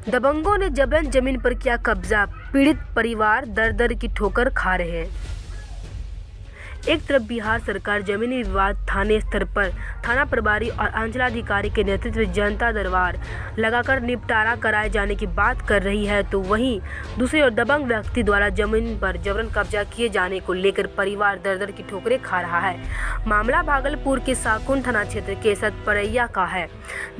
दबंगों ने जबरन जमीन पर किया कब्जा, पीड़ित परिवार दर दर की ठोकर खा रहे हैं। एक तरफ बिहार सरकार जमीनी विवाद थाने स्तर पर थाना प्रभारी और अंचलाधिकारी के नेतृत्व में जनता दरबार लगाकर निपटारा कराए जाने की बात कर रही है, तो वहीं दूसरी ओर दबंग व्यक्ति द्वारा जमीन पर जबरन कब्जा किए जाने को लेकर परिवार दर दर की ठोकरें खा रहा है। मामला भागलपुर के साकुंड थाना क्षेत्र के सतपरैया का है,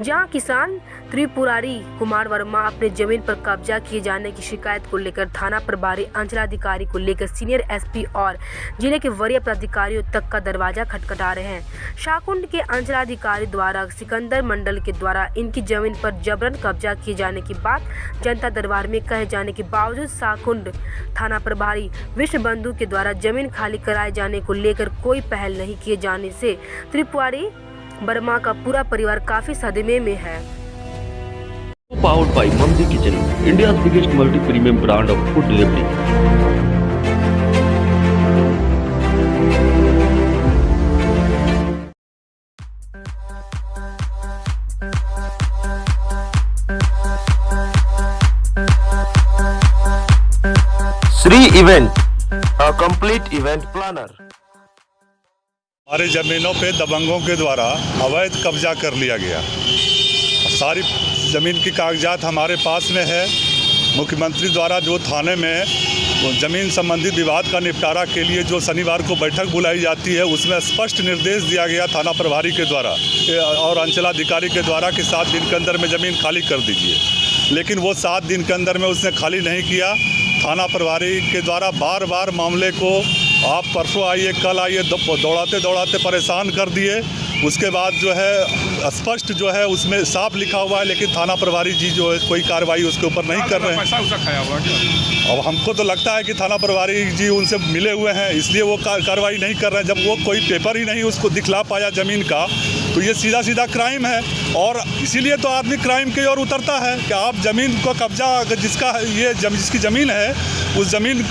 जहां किसान त्रिपुरारी कुमार वर्मा अपने जमीन पर कब्जा किए जाने की शिकायत को लेकर थाना प्रभारी अंचलाधिकारी को लेकर सीनियर एसपी और जिले के वरीय अधिकारियों तक का दरवाजा खटखटा रहे हैं। शाकुंड के अंचलाधिकारी द्वारा सिकंदर मंडल के द्वारा इनकी जमीन पर जबरन कब्जा किए जाने की बात जनता दरबार में कहे जाने के बावजूद शाकुंड थाना प्रभारी विश्व बंधु के द्वारा जमीन खाली कराए जाने को लेकर कोई पहल नहीं किए जाने से त्रिपुरारी वर्मा का पूरा परिवार काफी सदमे में है। Powered by Mamdi Kitchen, India's biggest multi-premium brand of food delivery. Sri Event, a complete event planner. हमारी ज़मीनों पे दबंगों के द्वारा अवैध कब्जा कर लिया गया। सारी ज़मीन की कागजात हमारे पास में है। मुख्यमंत्री द्वारा जो थाने में ज़मीन संबंधित विवाद का निपटारा के लिए जो शनिवार को बैठक बुलाई जाती है, उसमें स्पष्ट निर्देश दिया गया थाना प्रभारी के द्वारा और अंचलाधिकारी के द्वारा कि 7 दिन के अंदर में ज़मीन खाली कर दीजिए। लेकिन वो 7 दिन के अंदर में उसने खाली नहीं किया। थाना प्रभारी के द्वारा बार बार मामले को आप परसों आइए, कल आइए, दौड़ाते दौड़ाते परेशान कर दिए। उसके बाद जो है स्पष्ट जो है उसमें साफ लिखा हुआ है, लेकिन थाना प्रभारी जी जो है कोई कार्रवाई उसके ऊपर नहीं कर रहे हैं। पैसा उसा खाया हुआ क्या? अब हमको तो लगता है कि थाना प्रभारी जी उनसे मिले हुए हैं, इसलिए वो कार्रवाई नहीं कर रहे हैं। जब वो कोई पेपर ही नहीं उसको दिखला पाया ज़मीन का, तो ये सीधा सीधा क्राइम है। और इसीलिए तो आदमी क्राइम की ओर उतरता है कि आप ज़मीन को कब्जा, जिसकी ज़मीन है उस ज़मीन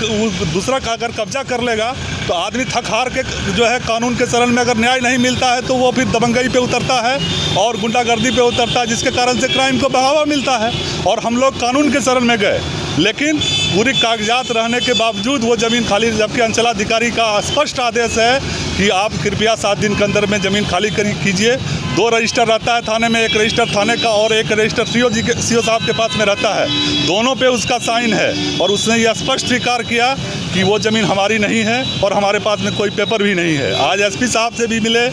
दूसरा का अगर कब्जा कर लेगा तो आदमी थक हार के जो है कानून के शरण में अगर न्याय नहीं मिलता है तो वो फिर दबंगई पे उतरता है और गुंडागर्दी पे उतरता है, जिसके कारण से क्राइम को बढ़ावा मिलता है। और हम लोग कानून के शरण में गए, लेकिन पूरी कागजात रहने के बावजूद वो ज़मीन खाली, जबकि अंचलाधिकारी का स्पष्ट आदेश है कि आप कृपया 7 दिन के अंदर में ज़मीन खाली कीजिए। 2 रजिस्टर रहता है थाने में, एक रजिस्टर थाने का और एक रजिस्टर सीओ साहब के पास में रहता है। दोनों पे उसका साइन है और उसने यह स्पष्ट स्वीकार किया कि वो ज़मीन हमारी नहीं है और हमारे पास में कोई पेपर भी नहीं है। आज एसपी साहब से भी मिले,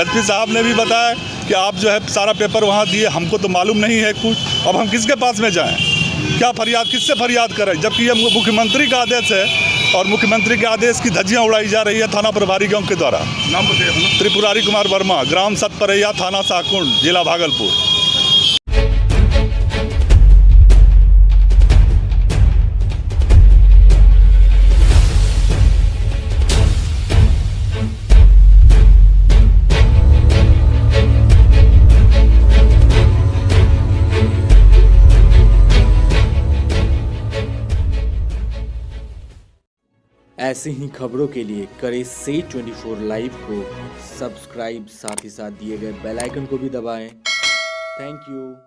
एसपी साहब ने भी बताया कि आप जो है सारा पेपर वहाँ दिए, हमको तो मालूम नहीं है कुछ। अब हम किसके पास में जाएँ, क्या फरियाद, किससे फरियाद करें, जबकि ये मुख्यमंत्री का आदेश है और मुख्यमंत्री के आदेश की धज्जियां उड़ाई जा रही है थाना प्रभारी के द्वारा। नाम बताइए। त्रिपुरारी कुमार वर्मा, ग्राम सतपरैया, थाना साकुंड, जिला भागलपुर। ऐसे ही खबरों के लिए करें से 24 लाइव को सब्सक्राइब, साथ ही साथ दिए गए बेल आइकन को भी दबाएं। Thank you.